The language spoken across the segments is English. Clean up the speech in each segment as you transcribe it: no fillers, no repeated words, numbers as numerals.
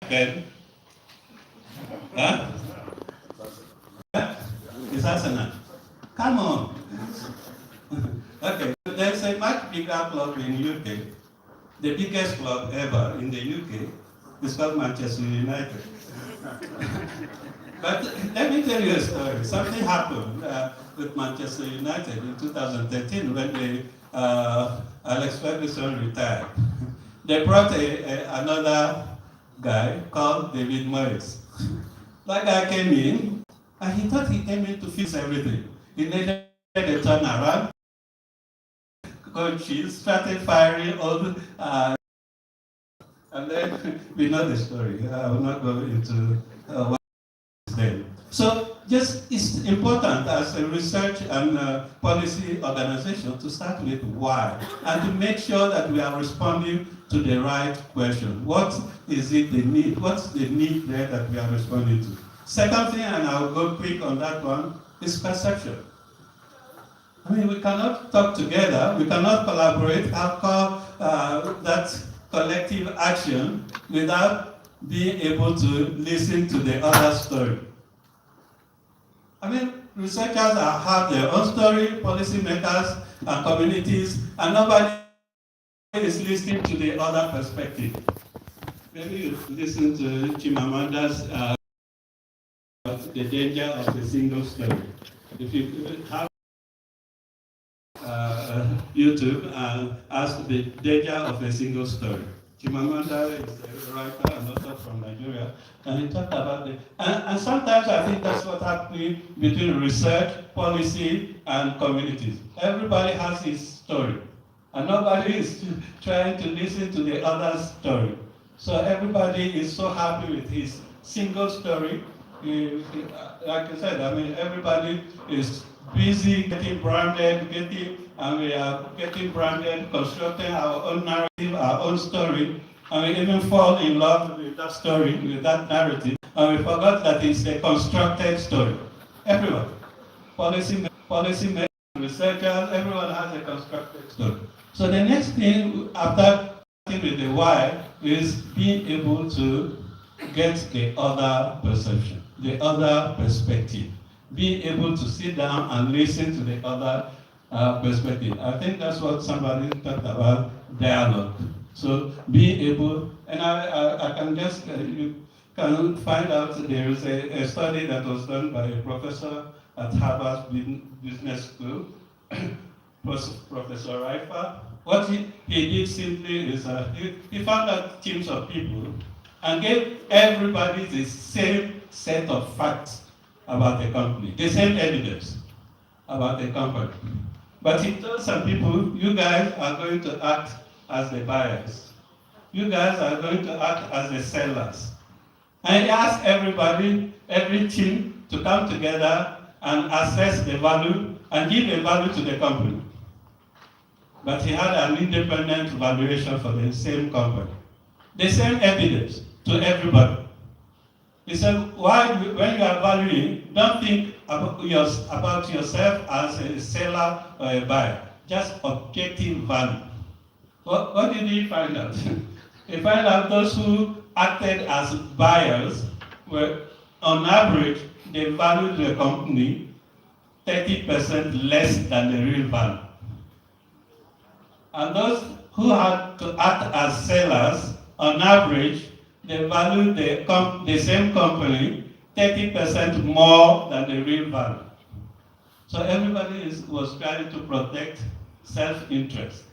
Then, huh? Is Arsenal? Come on. Okay, there's a much bigger club in UK. The biggest club ever in the UK is called Manchester United. But let me tell you a story. Something happened with Manchester United in 2013 when Alex Ferguson retired. They brought another guy called David Moyes. That guy came in, and he thought he came in to fix everything. He needed a turnaround. Coaches started firing all, and then we know the story. I will not go into what is then. So, just it's important as a research and policy organization to start with why, and to make sure that we are responding to the right question. What is it the need? What's the need there that we are responding to? Second thing, and I'll go quick on that one, is perception. I mean, we cannot talk together, we cannot collaborate, have that collective action without being able to listen to the other story. I mean, researchers have their own story, policymakers and communities, and nobody is listening to the other perspective. Maybe you listen to Chimamanda's the danger of a single story. If you have YouTube and ask the danger of a single story. Chimamanda is a writer and author from Nigeria, and he talked about it. And sometimes I think that's what's happening between research, policy, and communities. Everybody has his story, and nobody is trying to listen to the other's story. So everybody is so happy with his single story. Like I said, I mean, everybody is busy getting branded, and we are getting branded, constructing our own narrative, our own story, and we even fall in love with that story, with that narrative, and we forgot that it's a constructed story. Everyone, policymakers, researchers, everyone has a constructed story. So the next thing after starting with the why is being able to get the other perception, the other perspective. Being able to sit down and listen to the other perspective. I think that's what somebody talked about, dialogue. So being able, and I can just, you can find out there is a study that was done by a professor at Harvard Business School, Professor Reifer. What he did simply is he found out teams of people and gave everybody the same set of facts about the company, the same evidence about the company. But he told some people, you guys are going to act as the buyers. You guys are going to act as the sellers. And he asked everybody, every team, to come together and assess the value and give a value to the company. But he had an independent valuation for the same company. The same evidence to everybody. He said, when you are valuing, don't think about yourself as a seller or a buyer. Just objective value. What did he find out? He found out those who acted as buyers were, on average, they valued the company 30% less than the real value. And those who had to act as sellers, on average, they value the same company 30% more than the real value. So everybody was trying to protect self-interest.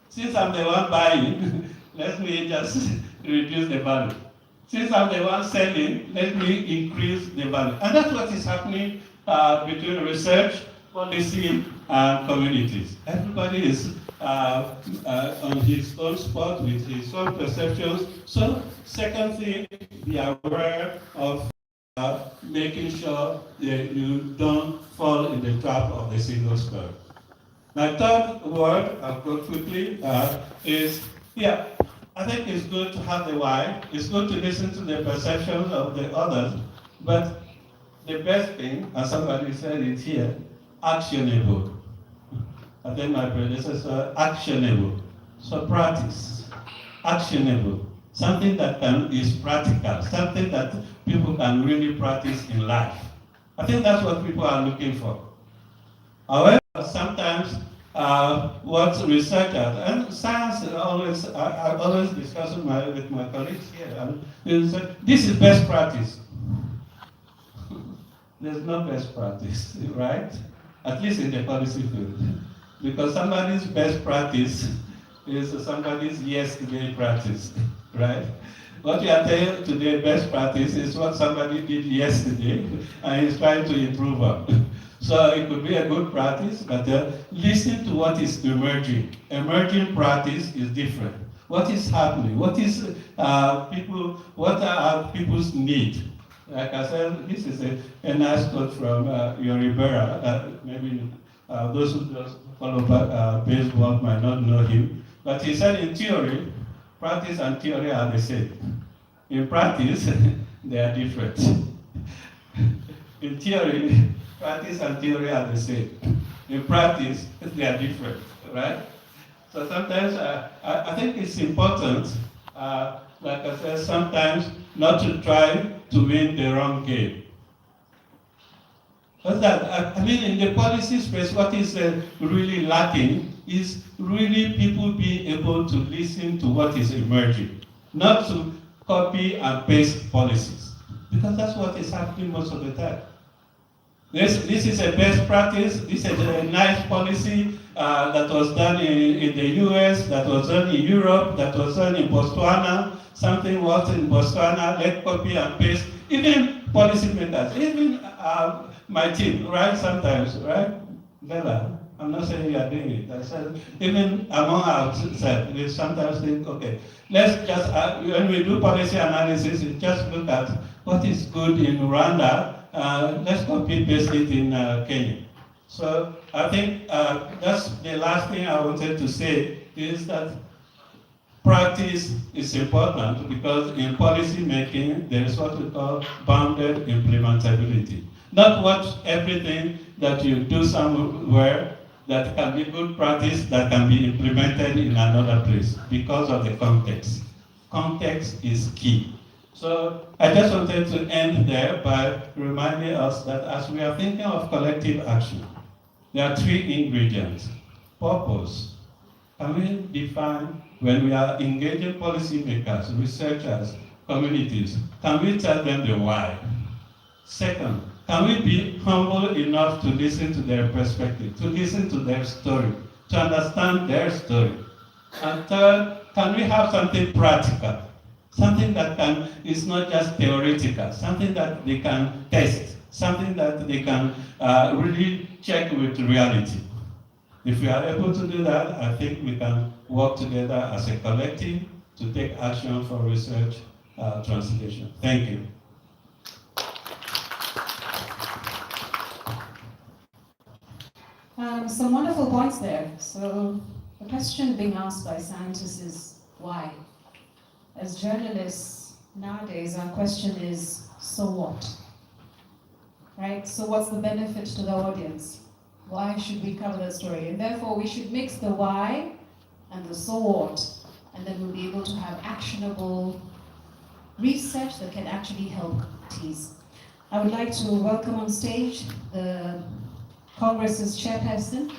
Since I'm the one buying, let me just reduce the value. Since I'm the one selling, let me increase the value. And that's what is happening between research, policy, and communities. Everybody is on his own spot with his own perceptions. So, second thing, be aware of making sure that you don't fall in the trap of the single story. My third word, I'll go quickly, is, I think it's good to have the why. It's good to listen to the perceptions of the others. But the best thing, as somebody said it here, actionable. I think my predecessor, actionable. So practice, actionable. something that is practical, something that people can really practice in life. I think that's what people are looking for. However, sometimes what researchers and science I always discuss with my colleagues here, and they say, this is best practice. There's no best practice, right? At least in the policy field. Because somebody's best practice is somebody's yesterday practice, right? What you are saying today, best practice, is what somebody did yesterday and is trying to improve on. So it could be a good practice, but listen to what is emerging. Emerging practice is different. What is happening? What are people's needs? Like I said, this is a nice quote from Yoribera. Maybe those who just follow baseball might not know him. But he said in theory, practice and theory are the same. In practice, they are different. In theory, practice and theory are the same. In practice, they are different, right? So sometimes I think it's important, like I said, sometimes not to try to win the wrong game. Because I mean, in the policy space, what is really lacking is really people being able to listen to what is emerging, not to copy and paste policies, because that's what is happening most of the time. This is a best practice. This is a nice policy that was done in the US, that was done in Europe, that was done in Botswana. Something worked in Botswana, let's copy and paste. Even policymakers, even my team, right? Sometimes, right? Bella, I'm not saying you are doing it. I said, even among ourselves, we sometimes think, okay, let's just, when we do policy analysis, we just look at what is good in Rwanda, let's copy paste it in Kenya. So I think that's the last thing I wanted to say, is that practice is important, because in policy making, there is what we call bounded implementability. Not what everything that you do somewhere that can be good practice that can be implemented in another place because of the context. Context is key. So I just wanted to end there by reminding us that as we are thinking of collective action, there are three ingredients. Purpose. Can we define, when we are engaging policymakers, researchers, communities, can we tell them the why? Second, can we be humble enough to listen to their perspective, to listen to their story, to understand their story? And third, can we have something practical, something that is not just theoretical, something that they can test, something that they can really check with reality? If we are able to do that, I think we can work together as a collective to take action for research translation. Thank you. Some wonderful points there. So the question being asked by scientists is why? As journalists nowadays, our question is, so what? Right? So what's the benefit to the audience? Why should we cover that story? And therefore, we should mix the why and the so what, and then we'll be able to have actionable research that can actually help tease. I would like to welcome on stage the Congress's chairperson.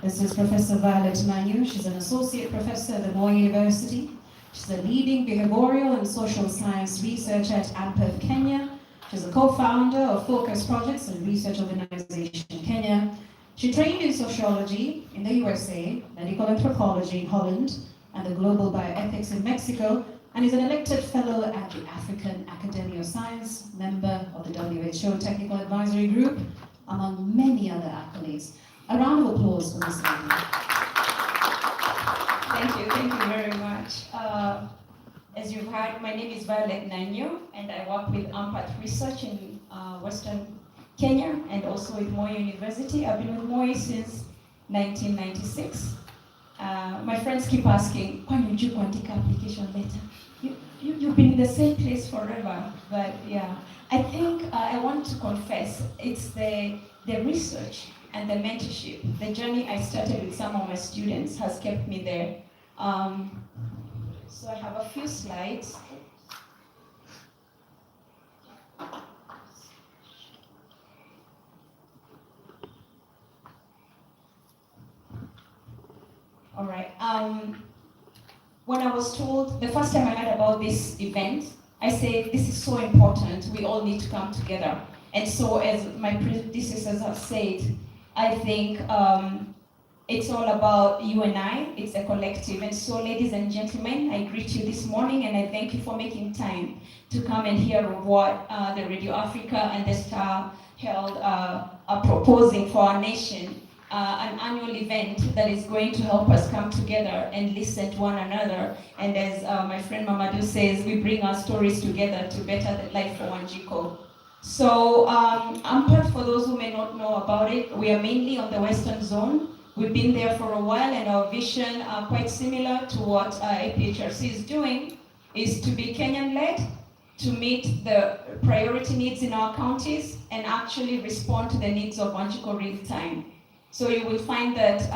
This is Professor Violet Nanyu. She's an associate professor at the Moi University. She's a leading behavioral and social science researcher at AMPEF Kenya. She's a co-founder of Focus Projects and Research Organization Kenya. She trained in sociology in the USA, medical anthropology in Holland, and the global bioethics in Mexico, and is an elected fellow at the African Academy of Science, member of the WHO Technical Advisory Group, among many other accolades. A round of applause for Ms. Nanyu. Thank you very much. As you've heard, my name is Violet Nanyu, and I work with AMPAT Research in Western Kenya and also with Moi University. I've been with Moi since 1996. My friends keep asking, why did you take application letter? You've been in the same place forever, but yeah. I think I want to confess, it's the research and the mentorship. The journey I started with some of my students has kept me there. So I have a few slides. All right. When I was told, the first time I heard about this event, I said, this is so important, we all need to come together. And so, as my predecessors have said, I think it's all about you and I, it's a collective. And so, ladies and gentlemen, I greet you this morning and I thank you for making time to come and hear what the Radio Africa and the Star Health are proposing for our nation. An annual event that is going to help us come together and listen to one another. And as my friend Mamadou says, we bring our stories together to better the life for Wanjiko. So AMPAT, for those who may not know about it, we are mainly on the Western Zone. We've been there for a while and our vision, quite similar to what APHRC is doing, is to be Kenyan-led, to meet the priority needs in our counties and actually respond to the needs of Wanjiko real time. So you will find that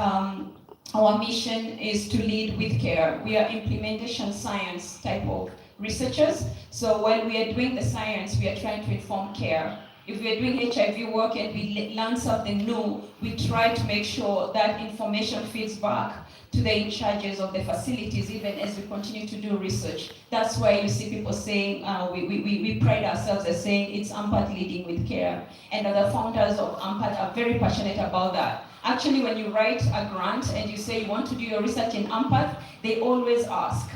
our mission is to lead with care. We are implementation science type of researchers. So while we are doing the science, we are trying to inform care. If we are doing HIV work and we learn something new, we try to make sure that information feeds back to the in charges of the facilities, even as we continue to do research. That's why you see people saying, we pride ourselves as saying it's AMPAT leading with care. And the founders of AMPAT are very passionate about that. Actually, when you write a grant and you say you want to do your research in AMPAT, they always ask,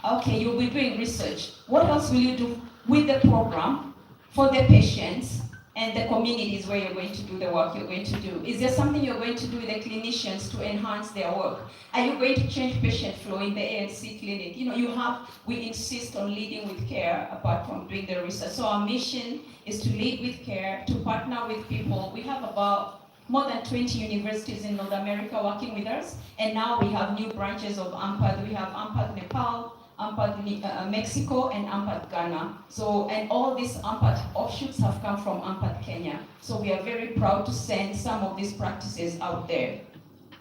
okay, you'll be doing research. What else will you do with the program for the patients and the communities where you're going to do the work you're going to do? Is there something you're going to do with the clinicians to enhance their work? Are you going to change patient flow in the ANC clinic? You know, we insist on leading with care apart from doing the research. So our mission is to lead with care, to partner with people. We have about more than 20 universities in North America working with us, and now we have new branches of AMPAT. We have AMPAT Nepal, AMPAT Mexico, and AMPAT Ghana. So, and all these AMPAT offshoots have come from AMPAT Kenya. So we are very proud to send some of these practices out there.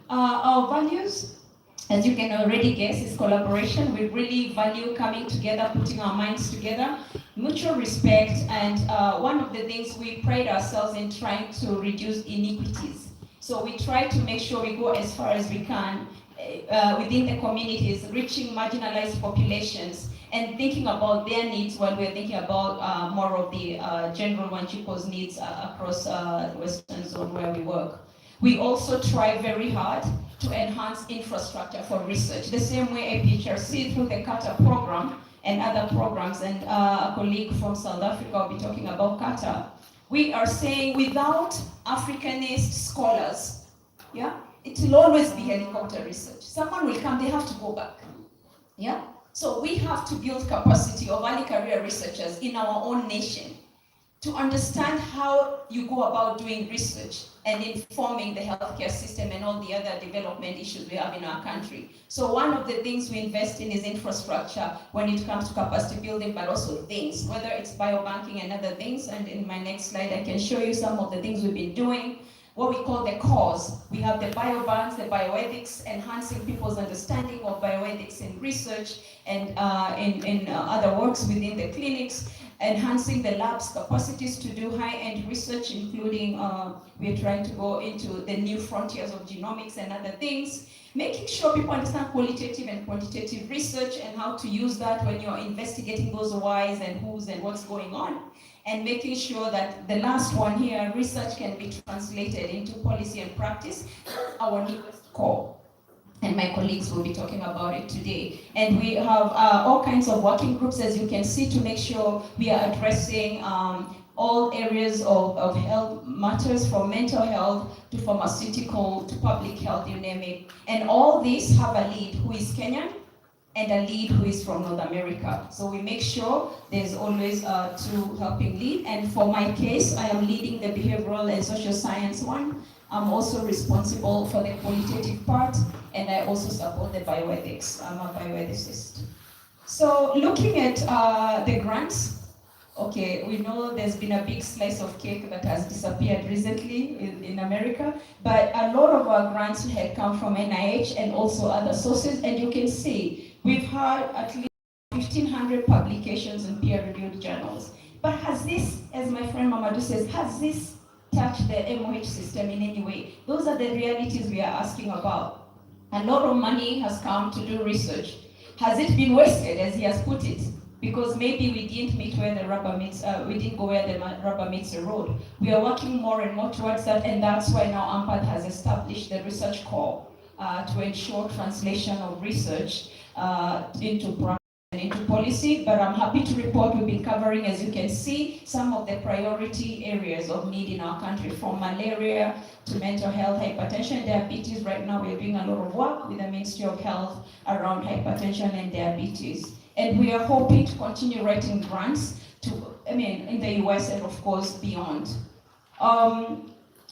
Our values, as you can already guess, is collaboration. We really value coming together, putting our minds together, mutual respect, and one of the things we pride ourselves in trying to reduce inequities. So we try to make sure we go as far as we can within the communities, reaching marginalized populations and thinking about their needs while we're thinking about more of the general Wanjiko's needs across the Western Zone where we work. We also try very hard to enhance infrastructure for research, the same way APHRC through the Qatar program and other programs, and a colleague from South Africa will be talking about Qatar. We are saying without Africanist scholars, yeah, it will always be helicopter research. Someone will come, they have to go back, yeah? So we have to build capacity of early career researchers in our own nation to understand how you go about doing research and informing the healthcare system and all the other development issues we have in our country. So one of the things we invest in is infrastructure when it comes to capacity building, but also things, whether it's biobanking and other things. And in my next slide, I can show you some of the things we've been doing. What we call the cause. We have the biobanks, the bioethics, enhancing people's understanding of bioethics in research and in other works within the clinics, enhancing the lab's capacities to do high-end research, including we're trying to go into the new frontiers of genomics and other things, making sure people understand qualitative and quantitative research and how to use that when you're investigating those whys and who's and what's going on, and making sure that the last one here, research can be translated into policy and practice, our newest core. And my colleagues will be talking about it today. And we have all kinds of working groups, as you can see, to make sure we are addressing all areas of health matters, from mental health to pharmaceutical to public health, you name it. And all these have a lead who is Kenyan and a lead who is from North America. So we make sure there's always two helping lead. And for my case, I am leading the behavioral and social science one. I'm also responsible for the qualitative part, and I also support the bioethics. I'm a bioethicist. So looking at the grants, okay, we know there's been a big slice of cake that has disappeared recently in America, but a lot of our grants had come from NIH and also other sources, and you can see We've had at least 1,500 publications in peer-reviewed journals. But has this, as my friend Mamadou says, has this touched the MOH system in any way? Those are the realities we are asking about. A lot of money has come to do research. Has it been wasted, as he has put it? Because maybe we didn't meet where the rubber meets, we didn't go where the rubber meets the road. We are working more and more towards that, and that's why now AMPAD has established the research core to ensure translation of research into practice and into policy. But I'm happy to report we've been covering, as you can see, some of the priority areas of need in our country, from malaria to mental health, hypertension, diabetes. Right now we're doing a lot of work with the Ministry of Health around hypertension and diabetes. And we are hoping to continue writing grants in the US and of course beyond.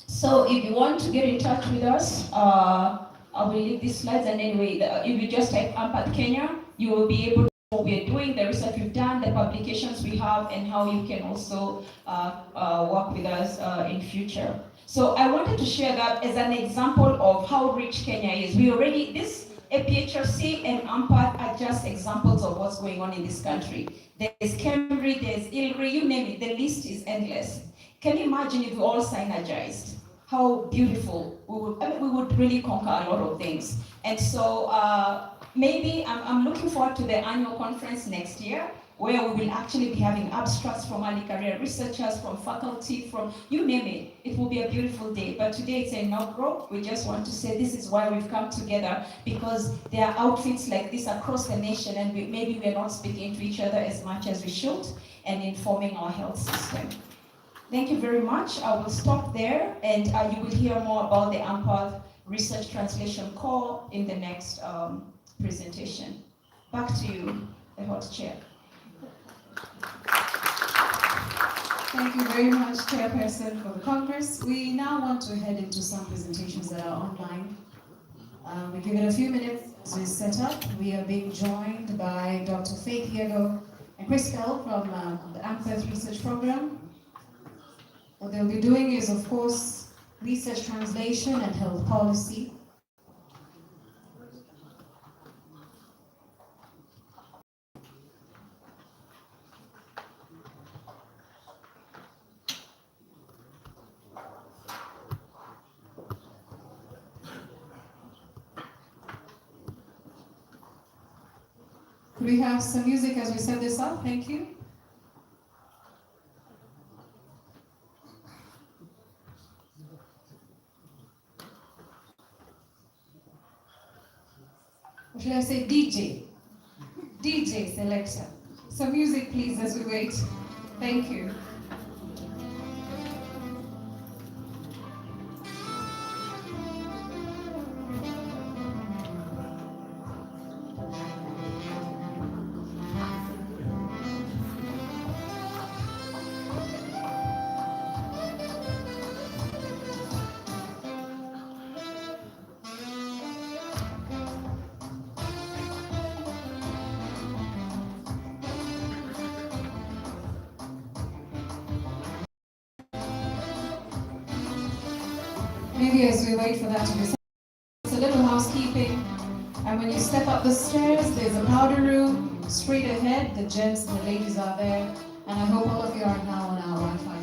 So if you want to get in touch with us, I will leave these slides, and anyway, if you just type AMPAD Kenya, you will be able to know what we are doing, the research we've done, the publications we have, and how you can also work with us in future. So I wanted to share that as an example of how rich Kenya is. This APHRC and AMPAD are just examples of what's going on in this country. There's Kemri, there's ILRI, you name it, the list is endless. Can you imagine if we all synergized? How beautiful we would really conquer a lot of things. And so maybe I'm looking forward to the annual conference next year, where we will actually be having abstracts from early career researchers, from faculty, from you name it. It will be a beautiful day. But today it's inaugural. We just want to say this is why we've come together, because there are outfits like this across the nation, and maybe we're not speaking to each other as much as we should and informing our health system. Thank you very much. I will stop there, and you will hear more about the AMPAD Research Translation Core in the next presentation. Back to you, the host chair. Thank you very much, Chairperson, for the Congress. We now want to head into some presentations that are online. We give it a few minutes as we set up. We are being joined by Dr. Faith Diego and Chris Bell from the AMPAD Research Program. What they'll be doing is, of course, research translation and health policy. Could we have some music as we set this up? Thank you. Or should I say DJ? DJ selector. Some music, please, as we wait. Thank you. Maybe as we wait for that to be said, it's a little housekeeping. And when you step up the stairs, there's a powder room straight ahead. The gents and the ladies are there. And I hope all of you are now on our Wi-Fi.